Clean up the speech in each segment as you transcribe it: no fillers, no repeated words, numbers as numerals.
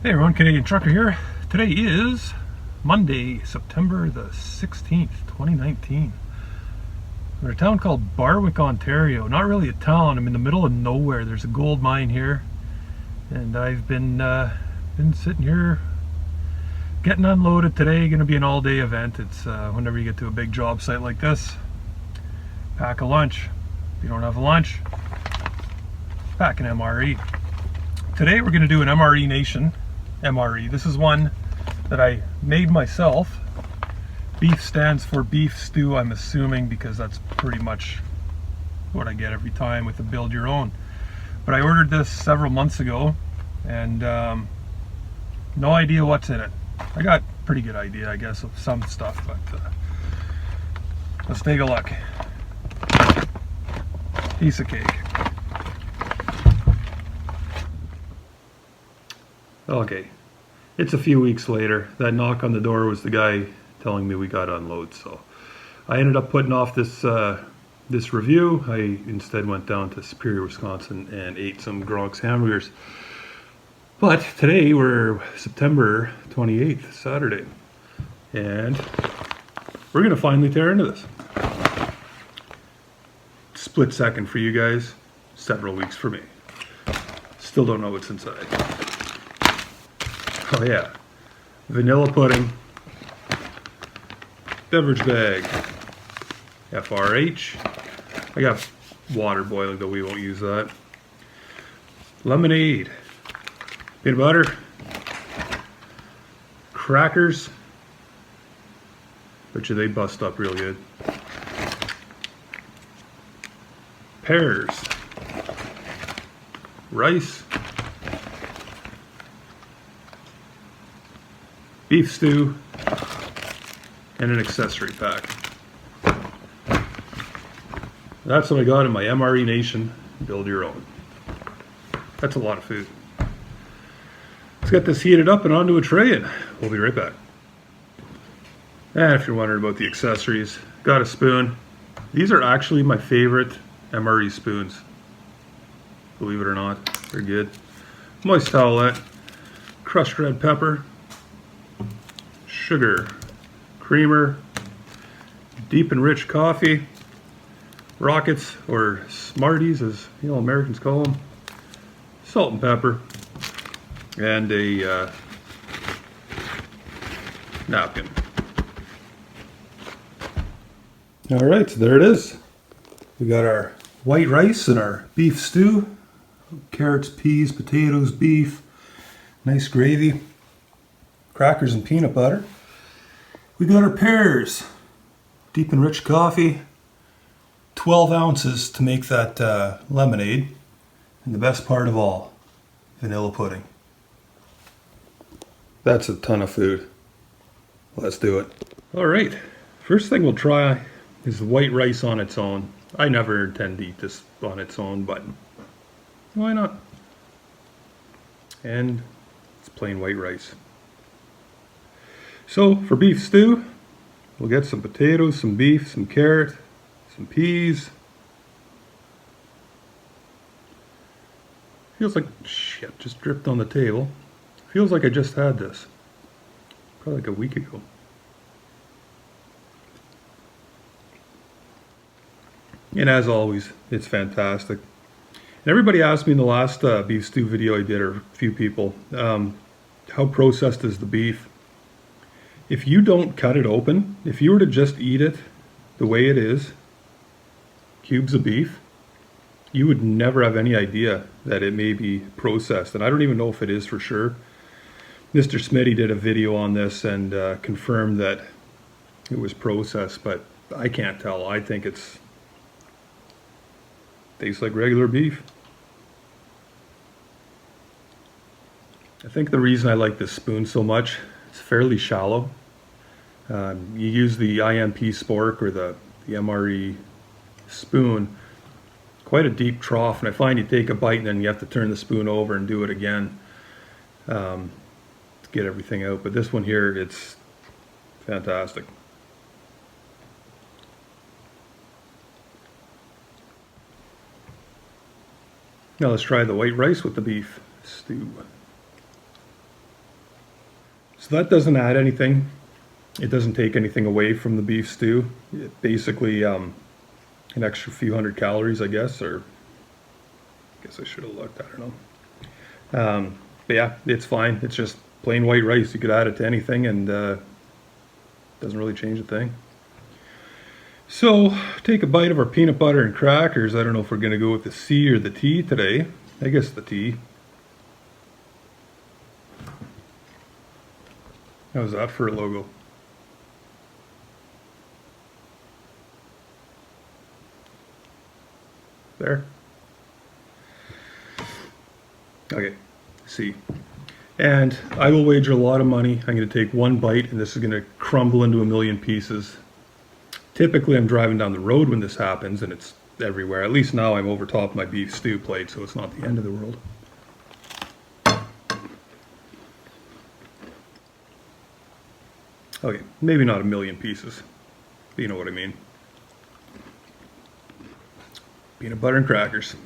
Hey everyone, Canadian Trucker here. Today is Monday, September the 16th, 2019. We're in a town called Barwick, Ontario. Not really a town, I'm in the middle of nowhere. There's a gold mine here, and I've been sitting here getting unloaded today. Going to be an all-day event. It's whenever you get to a big job site like this, pack a lunch. If you don't have a lunch, pack an MRE. Today we're going to do an MRE Nation. MRE. This is one that I made myself. Beef stands for beef stew, I'm assuming, because that's pretty much what I get every time with the build your own. But I ordered this several months ago, and no idea what's in it. I got a pretty good idea, I guess, of some stuff, but let's take a look. Piece of cake. Okay, it's a few weeks later. That knock on the door was the guy telling me we got to unload, so I ended up putting off this this review. I instead went down to Superior, Wisconsin and ate some Gronk's hamburgers. But today we're September 28th, Saturday, and we're gonna finally tear into this. Split second for you guys, several weeks for me. Still don't know what's inside. Oh yeah, vanilla pudding, beverage bag, FRH. I got water boiling, though we won't use that. Lemonade, peanut butter, crackers. Bet you they bust up real good. Pears, rice, beef stew, and an accessory pack. That's what I got in my MRE Nation build your own. That's a lot of food. Let's get this heated up and onto a tray, and we'll be right back. And if you're wondering about the accessories, got a spoon. These are actually my favorite MRE spoons. Believe it or not, they're good. Moist towelette, crushed red pepper, sugar, creamer, deep and rich coffee, rockets or Smarties as Americans call them, salt and pepper, and a napkin. All right, so there it is. We got our white rice and our beef stew, carrots, peas, potatoes, beef, nice gravy, crackers and peanut butter. We got our pears, deep and rich coffee, 12 ounces to make that lemonade, and the best part of all, vanilla pudding. That's a ton of food. Let's do it. All right, first thing we'll try is the white rice on its own. I never intend to eat this on its own, but why not? And it's plain white rice. So for beef stew, we'll get some potatoes, some beef, some carrot, some peas. Feels like shit just dripped on the table. Feels like I just had this. Probably like a week ago. And as always, it's fantastic. And everybody asked me in the last beef stew video I did, or a few people, how processed is the beef? If you don't cut it open, if you were to just eat it the way it is, cubes of beef, you would never have any idea that it may be processed. And I don't even know if it is for sure. Mr. Smitty did a video on this and confirmed that it was processed, but I can't tell. I think it's tastes like regular beef. I think the reason I like this spoon so much, it's fairly shallow. You use the IMP spork or the MRE spoon, quite a deep trough, and I find you take a bite and then you have to turn the spoon over and do it again to get everything out. But this one here, it's fantastic. Now let's try the white rice with the beef stew. So that doesn't add anything. It doesn't take anything away from the beef stew. It basically an extra few hundred calories, I guess, or I guess I should have looked, I don't know. But yeah, it's fine. It's just plain white rice. You could add it to anything and doesn't really change a thing. So take a bite of our peanut butter and crackers. I don't know if we're going to go with the C or the T today. I guess the T. How's that for a logo? There. Okay, C. And I will wager a lot of money. I'm going to take one bite and this is going to crumble into a million pieces. Typically I'm driving down the road when this happens and it's everywhere. At least now I'm over top of my beef stew plate, so it's not the end of the world. Okay, maybe not a million pieces, but you know what I mean. Peanut butter and crackers.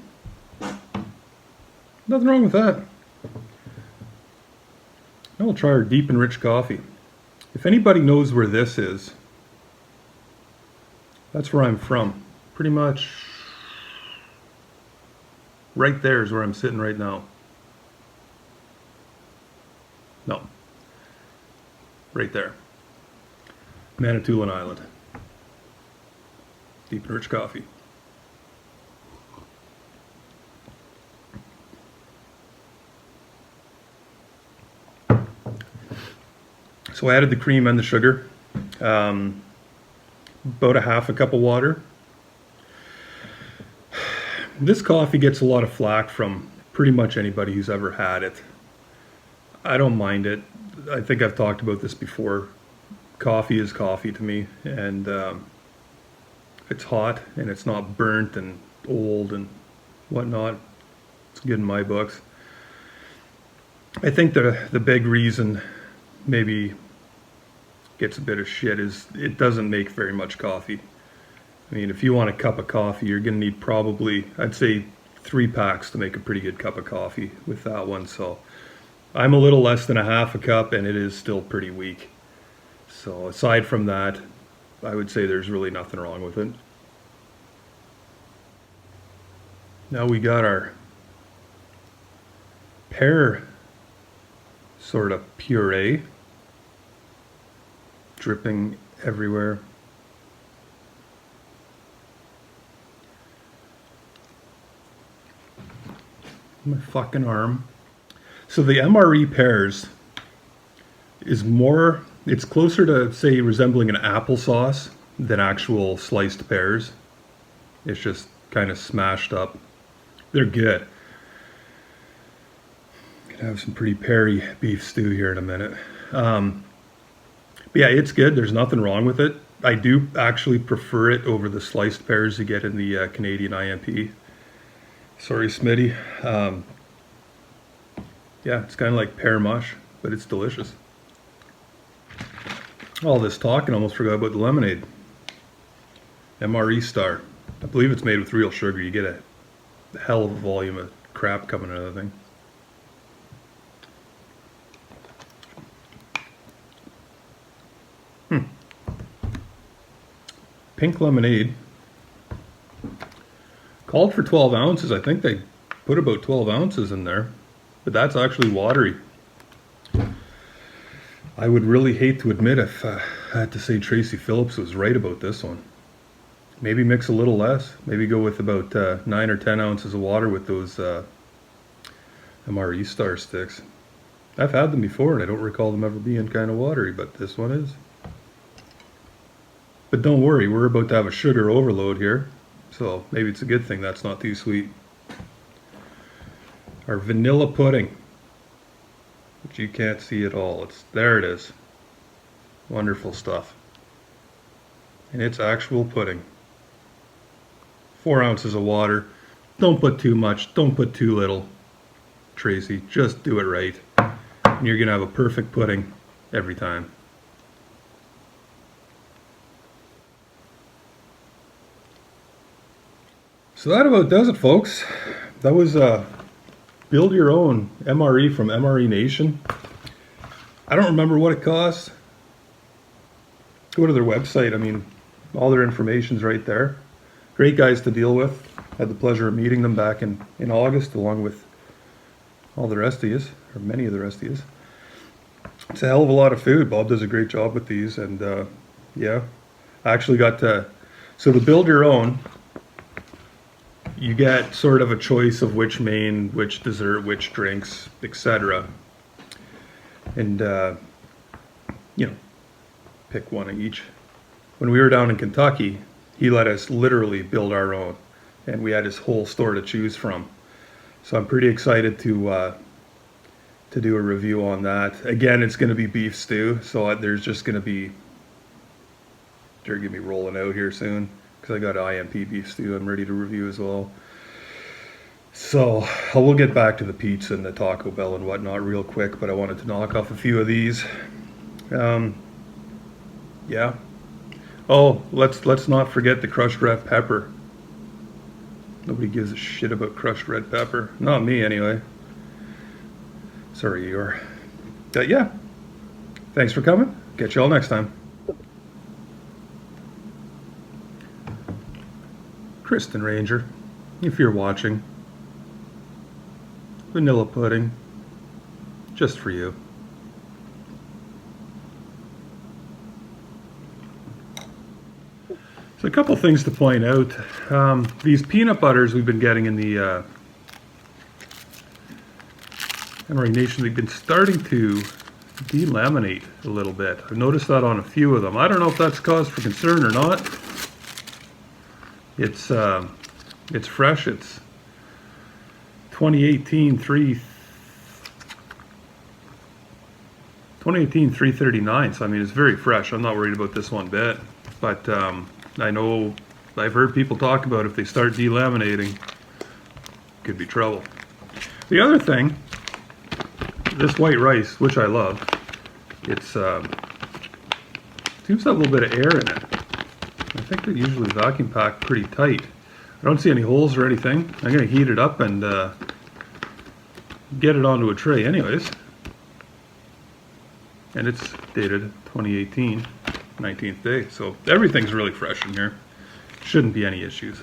Nothing wrong with that. Now we'll try our deep and rich coffee. If anybody knows where this is, that's where I'm from. Pretty much right there is where I'm sitting right now. No. Right there. Manitoulin Island. Deep and rich coffee. So I added the cream and the sugar. About a half a cup of water. This coffee gets a lot of flack from pretty much anybody who's ever had it. I don't mind it. I think I've talked about this before. Coffee is coffee to me, and it's hot and it's not burnt and old and whatnot. It's good in my books. I think the big reason maybe gets a bit of shit is it doesn't make very much coffee. I mean, if you want a cup of coffee, you're going to need probably, I'd say, 3 packs to make a pretty good cup of coffee with that one. So I'm a little less than a half a cup and it is still pretty weak. So aside from that, I would say there's really nothing wrong with it. Now we got our pear sort of puree dripping everywhere. My fucking arm. So the MRE pears is more, it's closer to, say, resembling an applesauce than actual sliced pears. It's just kind of smashed up. They're good. Gonna have some pretty peary beef stew here in a minute. But yeah, it's good. There's nothing wrong with it. I do actually prefer it over the sliced pears you get in the Canadian IMP. Sorry, Smitty. Yeah, it's kind of like pear mush, but it's delicious. All this talk and almost forgot about the lemonade. MRE Star. I believe it's made with real sugar. You get a hell of a volume of crap coming out of the thing. Pink lemonade. Called for 12 ounces. I think they put about 12 ounces in there, but that's actually watery. I would really hate to admit if I had to say Tracy Phillips was right about this one. Maybe mix a little less. Maybe go with about 9 or 10 ounces of water with those MRE Star sticks. I've had them before and I don't recall them ever being kind of watery, but this one is. But don't worry, we're about to have a sugar overload here, so maybe it's a good thing that's not too sweet. Our vanilla pudding, which you can't see at all. There it is. Wonderful stuff. And it's actual pudding. 4 ounces of water. Don't put too much, don't put too little. Tracy, just do it right. And you're gonna have a perfect pudding every time. So that about does it, folks. That was build your own MRE from MRE Nation. I don't remember what it costs. Go to their website. I mean, all their information's right there. Great guys to deal with. Had the pleasure of meeting them back in August, along with all the rest of yous, or many of the rest of yous. It's a hell of a lot of food. Bob does a great job with these, and yeah, I actually got to. So to build your own, you get sort of a choice of which main, which dessert, which drinks, etc. And you know, pick one of each. When we were down in Kentucky, he let us literally build our own, and we had his whole store to choose from. So I'm pretty excited to do a review on that. Again, it's going to be beef stew, so there's just going to be, they're going to be rolling out here soon, because I got IMP beef stew I'm ready to review as well. So we'll get back to the pizza and the Taco Bell and whatnot real quick, but I wanted to knock off a few of these. Yeah. Oh, let's not forget the crushed red pepper. Nobody gives a shit about crushed red pepper. Not me, anyway. Sorry, Igor. Yeah. Thanks for coming. Catch you all next time. Kristen Ranger, if you're watching, vanilla pudding, just for you. So a couple things to point out. These peanut butters we've been getting in the MRE Nation, they've been starting to delaminate a little bit. I've noticed that on a few of them. I don't know if that's cause for concern or not. It's fresh. It's 2018 339. So I mean, it's very fresh. I'm not worried about this one bit. But I know I've heard people talk about if they start delaminating, could be trouble. The other thing, this white rice, which I love, it's seems to have a little bit of air in it. I think they usually vacuum pack pretty tight. I don't see any holes or anything. I'm going to heat it up and get it onto a tray anyways. And it's dated 2018, 19th day. So everything's really fresh in here. Shouldn't be any issues.